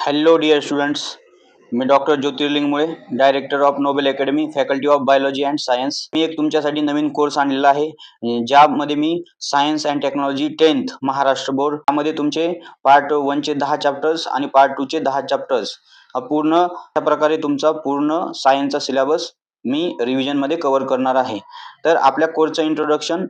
Hello dear students, मी doctor Jyotirling Mule, director of Nobel Academy, faculty of biology and science. मी एक तुमच्यासाठी नवीन कोर्स आणलेला आहे, ज्यामध्ये मी science and technology 10th Maharashtra board यामध्ये तुमचे पार्ट 1चे 10 चॅप्टर्स आणि पार्ट 2चे 10 चॅप्टर्स पूर्ण अशा प्रकारे तुमचा पूर्ण सायन्सचा सिलेबस मी रिव्हिजनमध्ये कव्हर करणार आहे. तर आपल्या कोर्सचं इंट्रोडक्शन,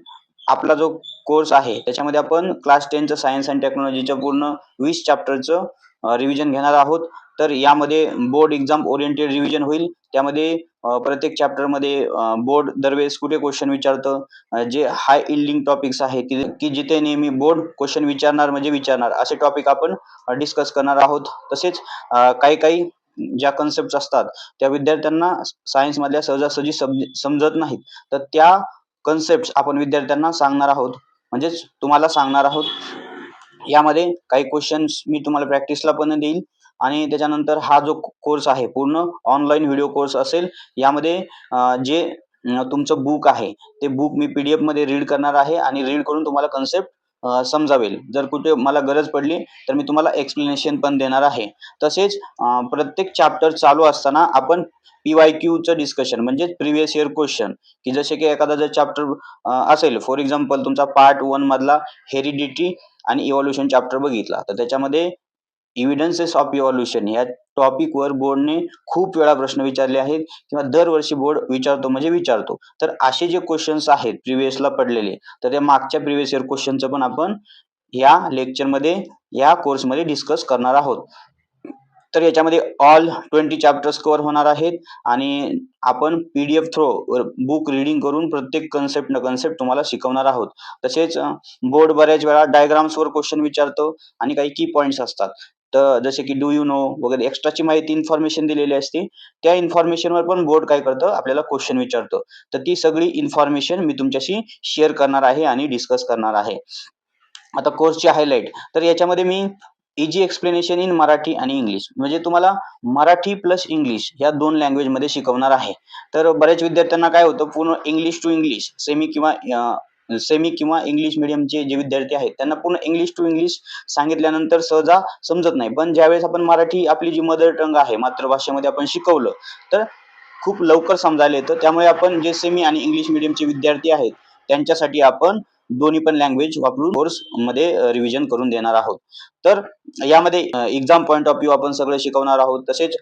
आपला जो कोर्स आहे त्याच्यामध्ये आपण क्लास 10चं सायन्स अँड टेक्नॉलॉजीच्या पूर्ण 20 चॅप्टरचं रिव्हिजन घेणार आहोत. तर यामध्ये बोर्ड एक्झाम ओरिएंटेड रिव्हिजन होईल. त्यामध्ये प्रत्येक चॅप्टरमध्ये बोर्ड दरवेळेस कुठे क्वेश्चन विचारतं, जे हाय इल्डिंग टॉपिक्स आहेत की जिथे नेहमी बोर्ड क्वेश्चन विचारणार म्हणजे विचारणार असे टॉपिक आपण डिस्कस करणार आहोत. तसेच काही ज्या कन्सेप्ट असतात त्या विद्यार्थ्यांना सायन्समधल्या सहजासहजी समजत नाहीत, तर त्या कन्सेप्ट आपण विद्यार्थ्यांना सांगणार आहोत, म्हणजेच तुम्हाला सांगणार आहोत. यामध्ये काही क्वेश्चन्स मी तुम्हाला प्रॅक्टिसला पण देईल आणि त्याच्यानंतर हा जो कोर्स आहे पूर्ण ऑनलाईन व्हिडिओ कोर्स असेल. यामध्ये जे तुमचं बुक आहे ते बुक मी PDF मध्ये रीड करणार आहे आणि रीड करून तुम्हाला कन्सेप्ट समजावेल. जर कुठे मला गरज पडली तर मी तुम्हाला एक्सप्लेनेशन पण देणार आहे. तसेच प्रत्येक चॅप्टर चालू असताना आपण PYQचं डिस्कशन म्हणजे प्रिव्हियस इयर क्वेश्चन, की जसे की एखादा जर चॅप्टर असेल, फॉर एक्झाम्पल तुमचा पार्ट 1 मधला हेरिडिटी आणि इव्हॉल्युशन चॅप्टर बघितला, तर त्याच्यामध्ये एव्हिडन्सेस ऑफ इव्हॉल्युशन या टॉपिकवर बोर्डने खूप वेळा प्रश्न विचारले आहेत किंवा दरवर्षी बोर्ड विचारतो म्हणजे विचारतो. तर असे जे क्वेश्चन्स आहेत प्रिव्हियसला पडलेले, तर त्या मागच्या प्रिव्हियस इयर क्वेश्चनचं पण आपण या लेक्चरमध्ये, या कोर्समध्ये डिस्कस करणार आहोत. तर याच्यामध्ये ऑल 20 चॅप्टर्स कव्हर होणार आहेत आणि आपण PDF थ्रू बुक रीडिंग करून प्रत्येक कन्सेप्ट तुम्हाला शिकवणार आहोत. तसेच बोर्ड बऱ्याच वेळा डायग्राम्सवर क्वेश्चन विचारतो आणि काही की पॉइंट्स असतात. तर जसे की डू यू नो वगैरे एक्स्ट्राची माहिती, इन्फॉर्मेशन दिलेली असते. त्या इन्फॉर्मेशनवर पण बोर्ड काय करतं, आपल्याला क्वेश्चन विचारतं. तर ती सगळी इन्फॉर्मेशन मी तुमच्याशी शेअर करणार आहे आणि डिस्कस करणार आहे. आता कोर्सची हायलाइट, तर याच्यामध्ये मी इजी एक्सप्लेनेशन इन मराठी आणि इंग्लिश, म्हणजे तुम्हाला मराठी प्लस इंग्लिश या 2 लँग्वेजमध्ये शिकवणार आहे. तर बऱ्याच विद्यार्थ्यांना काय होतं, पूर्ण इंग्लिश टू इंग्लिश सेमी किंवा इंग्लिश मीडियमचे जे विद्यार्थी आहेत त्यांना पूर्ण इंग्लिश टू इंग्लिश सांगितल्यानंतर सहजा समजत नाही. पण ज्यावेळेस आपण मराठी, आपली जी मदर टंग आहे, मातृभाषेमध्ये आपण शिकवलं तर खूप लवकर समजायला येतं. त्यामुळे आपण जे सेमी आणि इंग्लिश मीडियमचे विद्यार्थी आहेत त्यांच्यासाठी आपण दोन्ही पण लँग्वेज वापरून कोर्समध्ये रिव्हिजन करून देणार आहोत. तर यामध्ये एक्झाम पॉईंट ऑफ व्ह्यू आपण सगळं शिकवणार आहोत. तसेच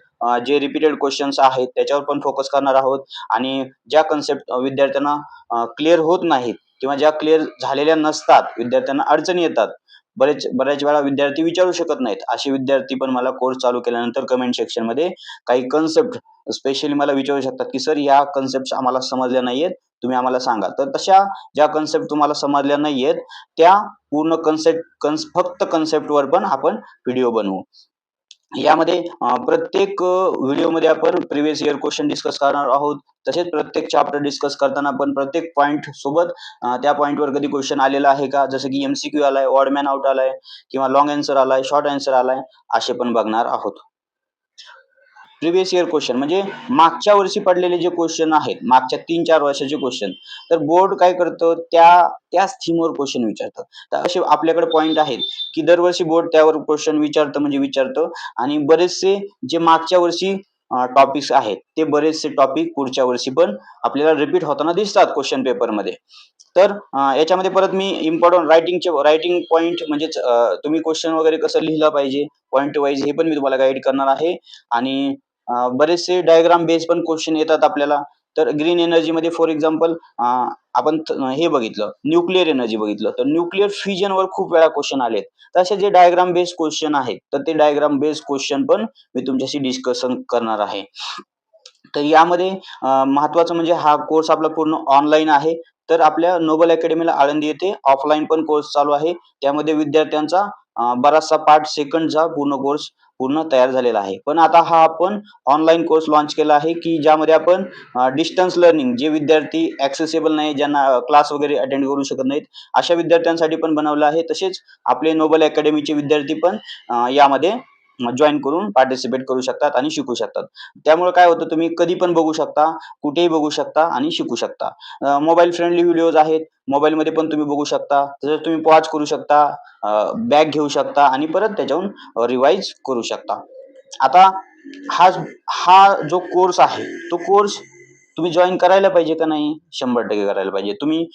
जे रिपीटेड क्वेश्चन्स आहेत त्याच्यावर पण फोकस करणार आहोत आणि ज्या कन्सेप्ट विद्यार्थ्यांना क्लिअर होत नाहीत किंवा ज्या क्लिअर झालेल्या नसतात, विद्यार्थ्यांना अडचणी येतात, बऱ्याच वेळा विद्यार्थी विचारू शकत नाहीत, असे विद्यार्थी पण मला कोर्स चालू केल्यानंतर कमेंट सेक्शनमध्ये काही कन्सेप्ट स्पेशली मला विचारू शकतात, की सर या कन्सेप्ट आम्हाला समजल्या नाहीयेत, तुम्ही आम्हाला सांगा. तर तशा ज्या कन्सेप्ट तुम्हाला समजल्या नाहीयेत त्या पूर्ण फक्त कन्सेप्टवर पण आपण व्हिडिओ बनवू. यामध्ये प्रत्येक व्हिडिओमध्ये आपण प्रिव्हियस इयर क्वेश्चन डिस्कस करणार आहोत. तसेच प्रत्येक चॅप्टर डिस्कस करताना आपण प्रत्येक पॉईंट सोबत त्या पॉईंटवर कधी क्वेश्चन आलेला आहे का, जसं की MCQ आलाय, ऑड मॅन आउट आलाय किंवा लॉंग आन्सर आलाय, शॉर्ट आन्सर आलाय, असे पण बघणार आहोत. प्रिव्हियस इयर क्वेश्चन म्हणजे मागच्या वर्षी पडलेले जे क्वेश्चन आहेत, मागच्या 3-4 वर्षाचे क्वेश्चन, तर बोर्ड काय करतं, त्याच थीमवर क्वेश्चन विचारतं. तर असे आपल्याकडे पॉईंट आहेत की दरवर्षी बोर्ड त्यावर क्वेश्चन विचारतं म्हणजे विचारतं आणि बरेचसे जे मागच्या वर्षी टॉपिक्स आहेत ते बरेचसे टॉपिक पुढच्या वर्षी पण आपल्याला रिपीट होताना दिसतात क्वेश्चन पेपरमध्ये. तर याच्यामध्ये परत मी इम्पॉर्टंट रायटिंग पॉईंट म्हणजेच तुम्ही क्वेश्चन वगैरे कसं लिहिलं पाहिजे पॉईंट वाईज हे पण मी तुम्हाला गाईड करणार आहे. आणि बरेचसे डायग्राम बेस पण क्वेश्चन येतात आपल्याला. तर ग्रीन एनर्जीमध्ये फॉर एक्झाम्पल आपण हे बघितलं, न्यूक्लिअर एनर्जी बघितलं, तर न्यूक्लिअर फ्युजनवर खूप वेळा क्वेश्चन आलेत. तर असे जे डायग्राम बेस्ड क्वेश्चन आहेत तर ते डायग्राम बेस्ड क्वेश्चन पण मी तुमच्याशी डिस्कशन करणार आहे. तर यामध्ये महत्त्वाचं म्हणजे हा कोर्स आपला पूर्ण ऑनलाईन आहे. तर आपल्या नोबल अकॅडमीला आळंदी येथे ऑफलाईन पण कोर्स चालू आहे. त्यामध्ये विद्यार्थ्यांचा बराचसा पार्ट सेकंडचा पूर्ण कोर्स पूर्ण तयार झालेला आहे. पण आता हा आपण ऑनलाईन कोर्स लॉन्च केला आहे, की ज्यामध्ये आपण डिस्टन्स लर्निंग, जे विद्यार्थी ॲक्सेसिबल नाही, ज्यांना क्लास वगैरे अटेंड करू शकत नाहीत, अशा विद्यार्थ्यांसाठी पण बनवलं आहे. तसेच आपले नोबल अकॅडमीचे विद्यार्थी पण यामध्ये जॉइन करून पार्टिसिपेट करू शकतात आणि शिकू शकतात. त्यामुळे काय होतं, तुम्ही कधी पण बघू शकता, कुठेही बघू शकता आणि शिकू शकता. मोबाईल फ्रेंडली व्हिडिओज आहेत, मोबाईलमध्ये पण तुम्ही बघू शकता. तसंच तुम्ही पॉज करू शकता, बॅक घेऊ शकता आणि परत त्याच्याहून रिवाइज करू शकता. आता हा हा जो कोर्स आहे तो कोर्स तुम्ही जॉईन करायला पाहिजे का नाही? 100% करायला पाहिजे. तुम्ही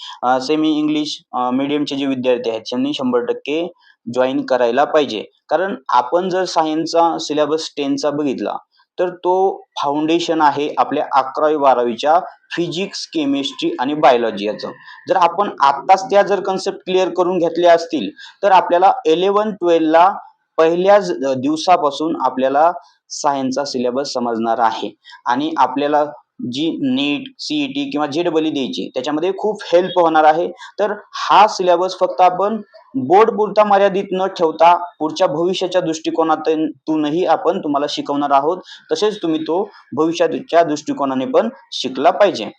सेमी इंग्लिश मीडियमचे जे विद्यार्थी आहेत त्यांनी 100% जॉईन करायला पाहिजे. कारण आपण जर सायन्सचा सिलेबस 10चा बघितला तर तो फाउंडेशन आहे आपल्या 11वी-12वीच्या फिजिक्स, केमिस्ट्री आणि बायोलॉजी याचं. जर आपण आत्ताच त्या जर कन्सेप्ट क्लिअर करून घेतल्या असतील तर आपल्याला 11-12ला पहिल्याच दिवसापासून आपल्याला सायन्सचा सिलेबस समजणार आहे आणि आपल्याला जी नीट, सीईटी किंवा जेईई द्यायची त्याच्यामध्ये खूप हेल्प होणार आहे. तर हा सिलेबस फक्त आपण बोर्डपुरता मर्यादित न ठेवता पुढच्या भविष्याच्या दृष्टिकोनातूनही आपण तुम्हाला शिकवणार आहोत. तसेच तुम्ही तो भविष्याच्या दृष्टिकोनाने पण शिकला पाहिजे.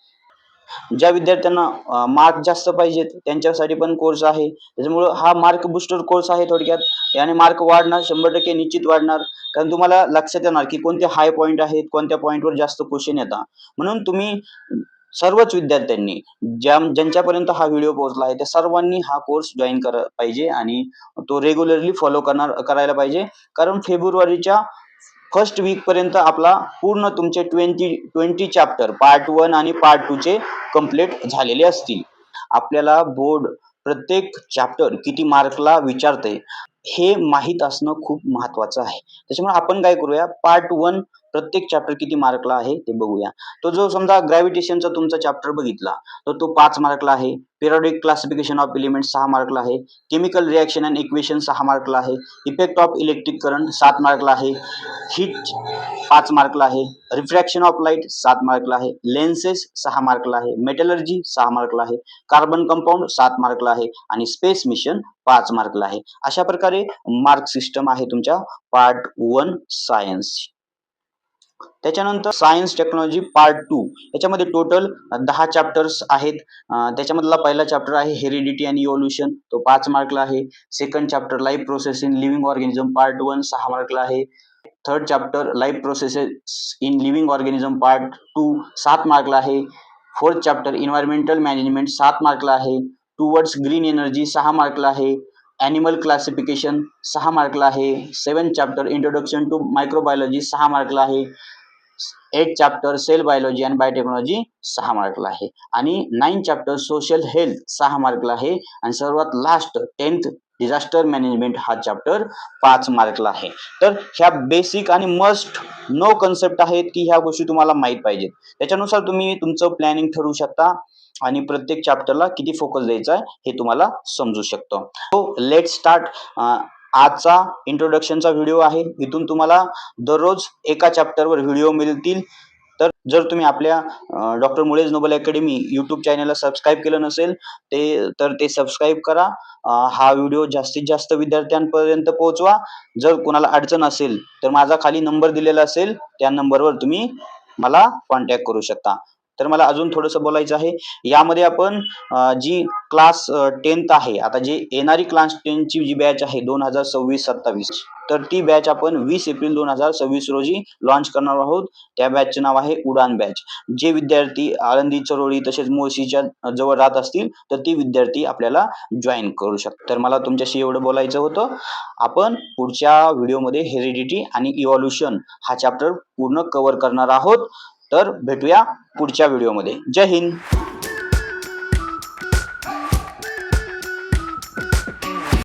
ज्या विद्यार्थ्यांना मार्क जास्त पाहिजेत त्यांच्यासाठी पण कोर्स आहे. त्याच्यामुळं हा मार्क बूस्टर कोर्स आहे थोडक्यात. याने मार्क वाढणार 100% निश्चित वाढणार. कारण तुम्हाला लक्षात येणार की कोणते हाय पॉईंट आहेत, कोणत्या पॉईंटवर जास्त क्वेश्चन येतात. म्हणून तुम्ही सर्वच विद्यार्थ्यांनी ज्यांच्यापर्यंत हा व्हिडिओ पोहोचला आहे त्या सर्वांनी हा कोर्स जॉईन करायला पाहिजे आणि तो रेग्युलरली फॉलो करायला पाहिजे. कारण फेब्रुवारीच्या फर्स्ट वीक पर्यंत आपला पूर्ण तुमचे 20 चॅप्टर पार्ट 1 आणि पार्ट 2 चे कंप्लीट झालेले असतील. आपल्याला बोर्ड प्रत्येक चॅप्टर किती मार्कला विचारते हे माहीत असणं खूप महत्वाचं आहे. त्याच्यामुळे आपण काय करूया, पार्ट 1 प्रत्येक चॅप्टर किती मार्कला आहे ते बघूया. तो जो समजा ग्रॅव्हिटेशनचा तुमचा चॅप्टर बघितला तर तो 5 मार्कला आहे. पिरियडिक क्लासिफिकेशन ऑफ एलिमेंट्स 6 मार्कला आहे. केमिकल रिएक्शन अँड इक्वेशन 6 मार्कला आहे. इफेक्ट ऑफ इलेक्ट्रिक करंट 7 मार्कला आहे. हीट 5 मार्कला आहे. रिफ्रॅक्शन ऑफ लाईट 7 मार्कला आहे. लेन्सेस 6 मार्कला आहे. मेटलर्जी 6 मार्कला आहे. कार्बन कंपाऊंड 7 मार्कला आहे आणि स्पेस मिशन 5 मार्कला आहे. अशा प्रकारे मार्क सिस्टम आहे तुमच्या पार्ट 1 सायन्स. त्याच्यानंतर सायन्स टेक्नॉलॉजी पार्ट 2 याच्यामध्ये टोटल 10 चॅप्टर्स आहेत. त्याच्यामधला पहिला चॅप्टर आहे हेरिडिटी आणि इव्होल्युशन, तो 5 मार्कला आहे. Second chapter life process in living organism part 1 6 मार्कला आहे. Third chapter life processes in living organism part 2 7 मार्कला आहे. फोर्थ चॅप्टर एन्व्हायरमेंटल मॅनेजमेंट 7 मार्कला आहे. टुवर्ड्स ग्रीन एनर्जी 6 मार्कला आहे. ॲनिमल क्लासिफिकेशन 6 मार्कला आहे. 7th chapter introduction to microbiology 6 मार्कला आहे. 8th chapter cell biology and biotechnology 6 मार्कला आहे आणि 9th चॅप्टर सोशल हेल्थ 6 मार्कला आहे आणि सर्वात लास्ट 10th डिझास्टर मॅनेजमेंट हा चॅप्टर 5 मार्कला आहे. तर ह्या बेसिक आणि मस्ट नो कन्सेप्ट आहेत की ह्या गोष्टी तुम्हाला माहीत पाहिजेत. त्याच्यानुसार तुम्ही तुमचं प्लॅनिंग ठरवू शकता आणि प्रत्येक चॅप्टरला किती फोकस द्यायचा आहे हे तुम्हाला समजू शकतं. So let start. आजचा इंट्रोडक्शनचा व्हिडिओ आहे. इथून तुम्हाला दररोज एका चॅप्टरवर व्हिडिओ मिळतील. तर जर तुम्ही आपल्या डॉक्टर मुळेज नोबल अकॅडमी यूट्यूब चॅनलला सबस्क्राईब केलं नसेल तर ते सबस्क्राईब करा. हा व्हिडिओ जास्तीत जास्त विद्यार्थ्यांपर्यंत पोहोचवा. जर कोणाला अडचण असेल तर माझा खाली नंबर दिलेला असेल त्या नंबरवर तुम्ही मला कॉन्टॅक्ट करू शकता. तर मला अजून थोडंसं बोलायचं आहे. यामध्ये आपण जी क्लास 10th आहे, आता जी येणारी क्लास 10ची जी बॅच आहे 2026-27 तर ती बॅच आपण 20 एप्रिल 2026 रोजी लॉन्च करणार आहोत. त्या बॅचचे नाव आहे उडान बॅच. जे विद्यार्थी आळंदी, चरोळी तसेच मुळशीच्या जवळ राहत असतील तर ती विद्यार्थी आपल्याला जॉईन करू शकतात. तर मला तुमच्याशी एवढं बोलायचं होतं. आपण पुढच्या व्हिडिओमध्ये हेरिडिटी आणि इव्हॉल्युशन हा चॅप्टर पूर्ण कव्हर करणार आहोत. तर भेटूया पुढच्या व्हिडिओमध्ये. जय हिंद.